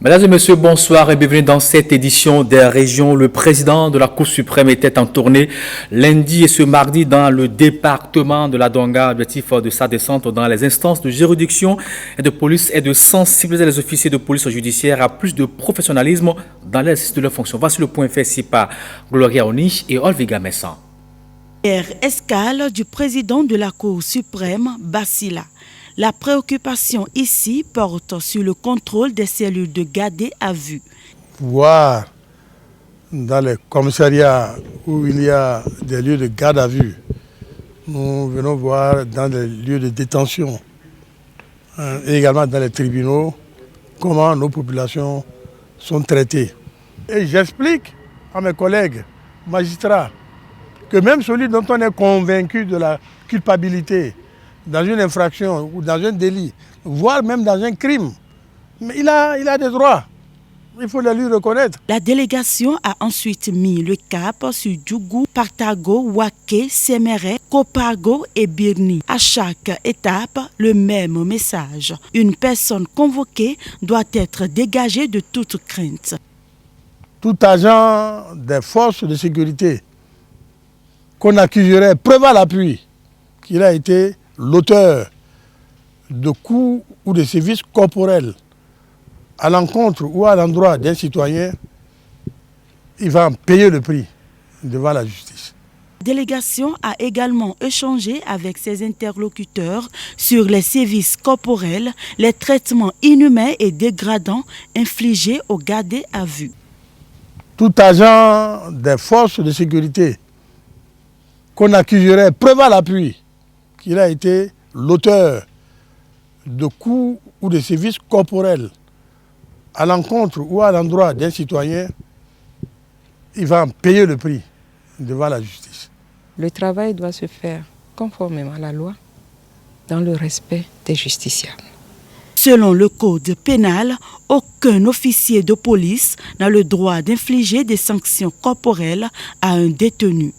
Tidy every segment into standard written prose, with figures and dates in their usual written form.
Mesdames et messieurs, bonsoir et bienvenue dans cette édition des régions. Le président de la Cour suprême était en tournée lundi et ce mardi dans le département de la Donga. L'objectif de sa descente dans les instances de juridiction et de police est de sensibiliser les officiers de police judiciaire à plus de professionnalisme dans l'exercice de leurs fonctions. Voici le point fait ici par Gloria Oni et Olviga Messan. Escale du président de la Cour suprême, Bassila. La préoccupation ici porte sur le contrôle des cellules de gardés à vue. Voir dans les commissariats où il y a des lieux de garde à vue, nous venons voir dans les lieux de détention et également dans les tribunaux comment nos populations sont traitées. Et j'explique à mes collègues magistrats que même celui dont on est convaincu de la culpabilité dans une infraction ou dans un délit, voire même dans un crime, mais il a des droits. Il faut les lui reconnaître. La délégation a ensuite mis le cap sur Djougou, Partago, Waké, Séméré, Kopago et Birni. À chaque étape, le même message. Une personne convoquée doit être dégagée de toute crainte. Tout agent des forces de sécurité qu'on accuserait, preuve à l'appui, qu'il a été l'auteur de coups ou de sévices corporels à l'encontre ou à l'endroit d'un citoyen, il va en payer le prix devant la justice. La délégation a également échangé avec ses interlocuteurs sur les sévices corporels, les traitements inhumains et dégradants infligés aux gardés à vue. Tout agent des forces de sécurité qu'on accuserait, preuve à l'appui, qu'il a été l'auteur de coups ou de sévices corporels à l'encontre ou à l'endroit d'un citoyen, il va en payer le prix devant la justice. Le travail doit se faire conformément à la loi, dans le respect des justiciables. Selon le code pénal, aucun officier de police n'a le droit d'infliger des sanctions corporelles à un détenu.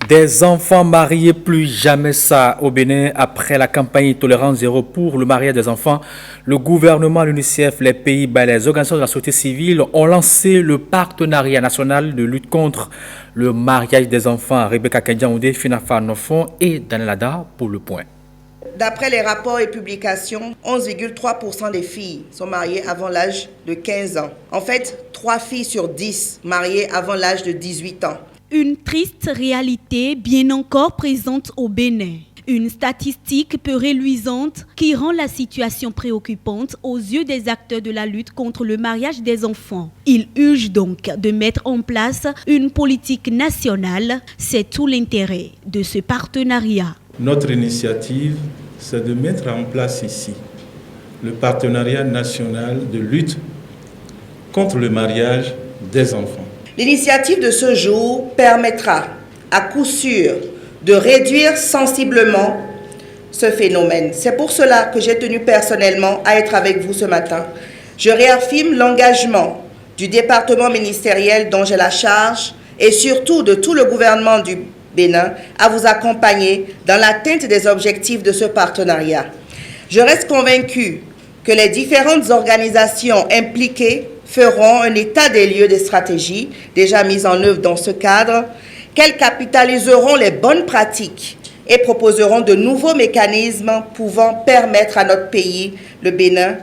Des enfants mariés, plus jamais ça au Bénin. Après la campagne Tolérance Zéro pour le mariage des enfants, le gouvernement, l'UNICEF, les Pays-Bas et les organisations de la société civile ont lancé le partenariat national de lutte contre le mariage des enfants. Rebecca Kendiaoundé, Finafa Nofon et Daniel Ada pour le point. D'après les rapports et publications, 11,3% des filles sont mariées avant l'âge de 15 ans. En fait, 3 filles sur 10 mariées avant l'âge de 18 ans. Une triste réalité bien encore présente au Bénin. Une statistique peu reluisante qui rend la situation préoccupante aux yeux des acteurs de la lutte contre le mariage des enfants. Il urge donc de mettre en place une politique nationale. C'est tout l'intérêt de ce partenariat. Notre initiative, c'est de mettre en place ici le partenariat national de lutte contre le mariage des enfants. L'initiative de ce jour permettra à coup sûr de réduire sensiblement ce phénomène. C'est pour cela que j'ai tenu personnellement à être avec vous ce matin. Je réaffirme l'engagement du département ministériel dont j'ai la charge et surtout de tout le gouvernement du Bénin à vous accompagner dans l'atteinte des objectifs de ce partenariat. Je reste convaincu que les différentes organisations impliquées feront un état des lieux des stratégies déjà mises en œuvre dans ce cadre, qu'elles capitaliseront les bonnes pratiques et proposeront de nouveaux mécanismes pouvant permettre à notre pays, le Bénin,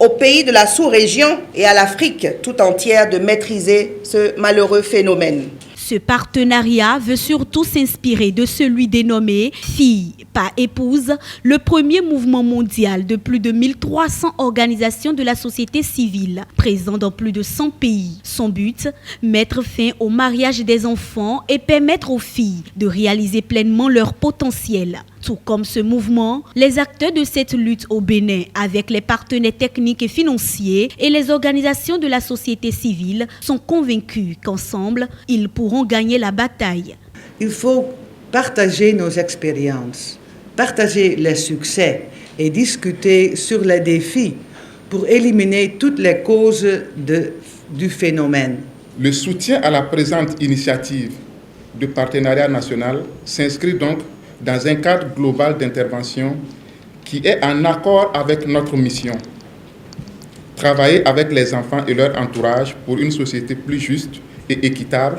aux pays de la sous-région et à l'Afrique tout entière de maîtriser ce malheureux phénomène. Ce partenariat veut surtout s'inspirer de celui dénommé « Fille, pas épouse », le premier mouvement mondial de plus de 1300 organisations de la société civile, présent dans plus de 100 pays. Son but, mettre fin au mariage des enfants et permettre aux filles de réaliser pleinement leur potentiel. Tout comme ce mouvement, les acteurs de cette lutte au Bénin, avec les partenaires techniques et financiers et les organisations de la société civile, sont convaincus qu'ensemble, ils pourront gagner la bataille. Il faut partager nos expériences, partager les succès et discuter sur les défis pour éliminer toutes les causes du phénomène. Le soutien à la présente initiative de partenariat national s'inscrit donc dans un cadre global d'intervention qui est en accord avec notre mission. travailler avec les enfants et leur entourage pour une société plus juste et équitable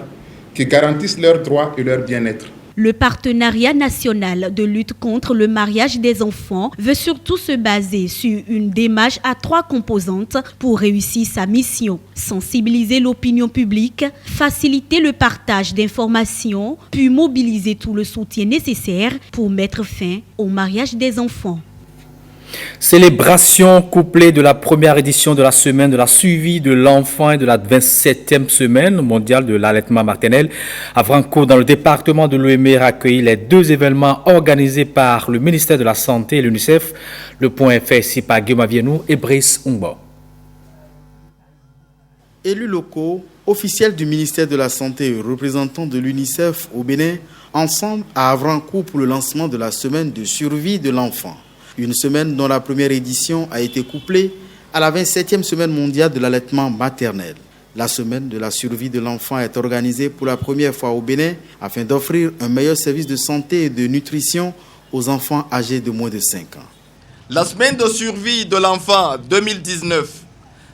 qui garantisse leurs droits et leur bien-être. Le partenariat national de lutte contre le mariage des enfants veut surtout se baser sur une démarche à 3 composantes pour réussir sa mission. Sensibiliser l'opinion publique, faciliter le partage d'informations, puis mobiliser tout le soutien nécessaire pour mettre fin au mariage des enfants. Célébration couplée de la première édition de la semaine de la suivi de l'enfant et de la 27e semaine mondiale de l'allaitement maternel à Vranco dans le département de l'Ouémé a accueilli les 2 événements organisés par le ministère de la Santé et l'UNICEF. Le point est fait ici par Guillaume Avienou et Brice Umbo. Élus locaux, officiels du ministère de la Santé et représentants de l'UNICEF au Bénin, ensemble à Avranco pour le lancement de la semaine de survie de l'enfant. Une semaine dont la première édition a été couplée à la 27e semaine mondiale de l'allaitement maternel. La semaine de la survie de l'enfant est organisée pour la première fois au Bénin afin d'offrir un meilleur service de santé et de nutrition aux enfants âgés de moins de 5 ans. La semaine de survie de l'enfant 2019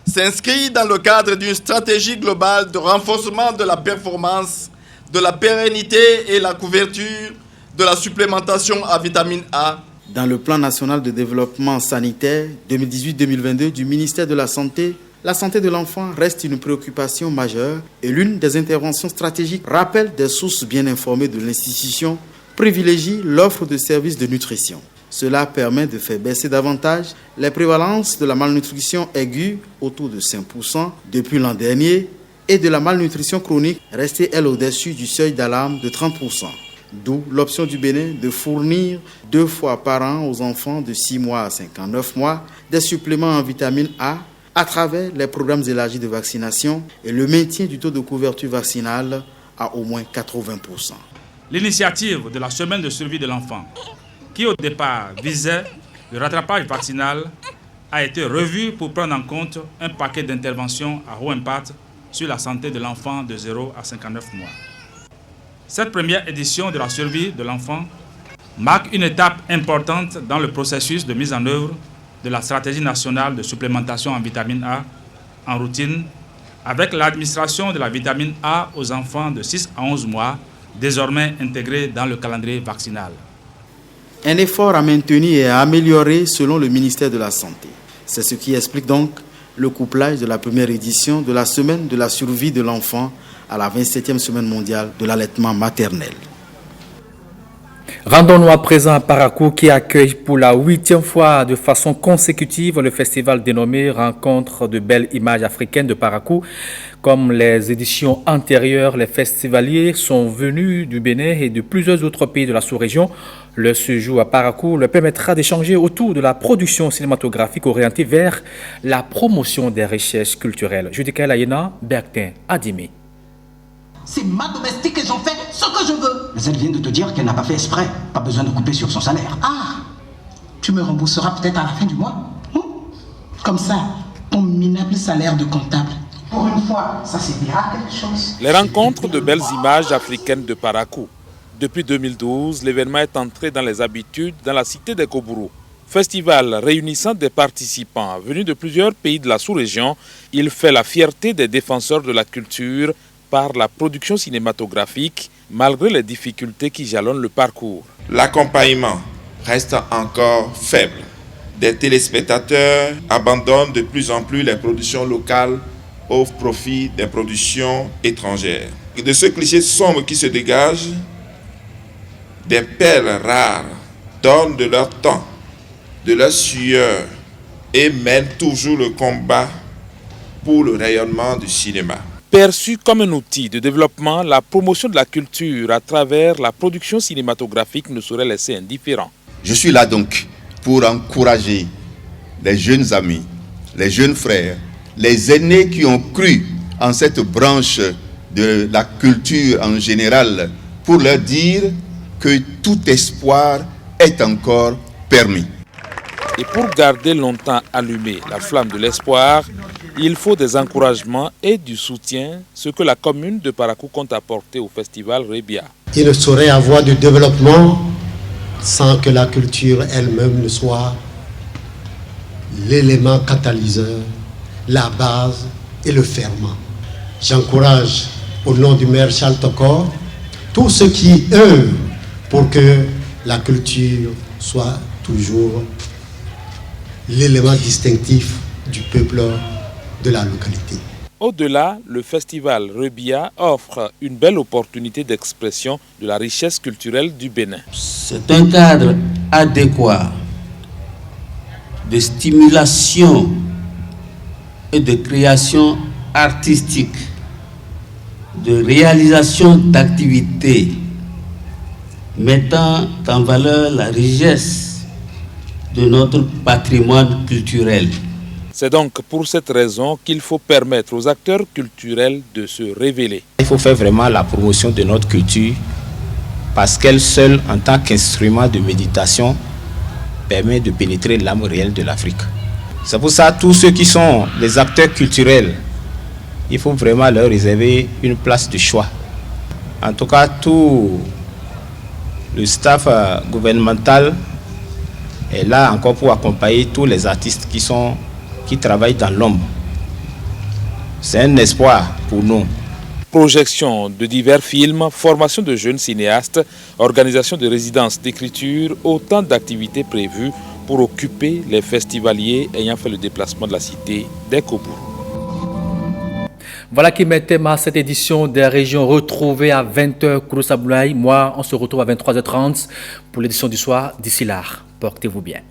s'inscrit dans le cadre d'une stratégie globale de renforcement de la performance, de la pérennité et la couverture de la supplémentation à vitamine A. Dans le plan national de développement sanitaire 2018-2022 du ministère de la Santé, la santé de l'enfant reste une préoccupation majeure et l'une des interventions stratégiques rappelle des sources bien informées de l'institution, privilégie l'offre de services de nutrition. Cela permet de faire baisser davantage les prévalences de la malnutrition aiguë autour de 5% depuis l'an dernier et de la malnutrition chronique restée elle au-dessus du seuil d'alarme de 30%. D'où l'option du Bénin de fournir 2 fois par an aux enfants de 6 mois à 59 mois des suppléments en vitamine A à travers les programmes élargis de vaccination et le maintien du taux de couverture vaccinale à au moins 80%. L'initiative de la semaine de survie de l'enfant, qui au départ visait le rattrapage vaccinal, a été revue pour prendre en compte un paquet d'interventions à haut impact sur la santé de l'enfant de 0 à 59 mois. Cette première édition de la survie de l'enfant marque une étape importante dans le processus de mise en œuvre de la stratégie nationale de supplémentation en vitamine A en routine, avec l'administration de la vitamine A aux enfants de 6 à 11 mois, désormais intégrée dans le calendrier vaccinal. Un effort à maintenir et à améliorer selon le ministère de la Santé. C'est ce qui explique donc le couplage de la première édition de la semaine de la survie de l'enfant à la 27e semaine mondiale de l'allaitement maternel. Rendons-nous à présent à Parakou qui accueille pour la 8e fois de façon consécutive le festival dénommé Rencontre de belles images africaines de Parakou. Comme les éditions antérieures, les festivaliers sont venus du Bénin et de plusieurs autres pays de la sous-région. Le séjour à Parakou leur permettra d'échanger autour de la production cinématographique orientée vers la promotion des richesses culturelles. Judicaël Ayena, Bertin, Adimi. C'est ma domestique et j'en fais ce que je veux. Mais elle vient de te dire qu'elle n'a pas fait exprès. Pas besoin de couper sur son salaire. Ah, tu me rembourseras peut-être à la fin du mois. Comme ça, ton minable salaire de comptable. Pour une fois, ça servira à quelque chose. Les rencontres de belles images africaines de Parakou. Depuis 2012, l'événement est entré dans les habitudes dans la cité des Kobourou. Festival réunissant des participants venus de plusieurs pays de la sous-région, il fait la fierté des défenseurs de la culture par la production cinématographique, malgré les difficultés qui jalonnent le parcours. L'accompagnement reste encore faible. Des téléspectateurs abandonnent de plus en plus les productions locales au profit des productions étrangères. De ce cliché sombre qui se dégage, des perles rares donnent de leur temps, de leur sueur et mènent toujours le combat pour le rayonnement du cinéma. Perçue comme un outil de développement, la promotion de la culture à travers la production cinématographique ne saurait laisser indifférent. Je suis là donc pour encourager les jeunes amis, les jeunes frères, les aînés qui ont cru en cette branche de la culture en général, pour leur dire que tout espoir est encore permis. Et pour garder longtemps allumée la flamme de l'espoir, il faut des encouragements et du soutien, ce que la commune de Parakou compte apporter au festival Rebia. Il ne saurait avoir de développement sans que la culture elle-même ne soit l'élément catalyseur la base et le ferment. J'encourage au nom du maire Charles Tokor tous ceux qui œuvrent pour que la culture soit toujours l'élément distinctif du peuple de la localité. Au-delà, le festival Rebia offre une belle opportunité d'expression de la richesse culturelle du Bénin. C'est un cadre adéquat de stimulation et de création artistique, de réalisation d'activités mettant en valeur la richesse de notre patrimoine culturel. C'est donc pour cette raison qu'il faut permettre aux acteurs culturels de se révéler. Il faut faire vraiment la promotion de notre culture parce qu'elle seule, en tant qu'instrument de méditation, permet de pénétrer l'âme réelle de l'Afrique. C'est pour ça que tous ceux qui sont les acteurs culturels, il faut vraiment leur réserver une place de choix. En tout cas, tout le staff gouvernemental est là encore pour accompagner tous les artistes qui travaillent dans l'ombre. C'est un espoir pour nous. Projection de divers films, formation de jeunes cinéastes, organisation de résidences d'écriture, autant d'activités prévues pour occuper les festivaliers ayant fait le déplacement de la cité des Kobourou. Voilà qui met thème à cette édition des régions retrouvées à 20h. Kouroussa Boulaye. Moi, on se retrouve à 23h30 pour l'édition du soir. D'ici là, portez-vous bien.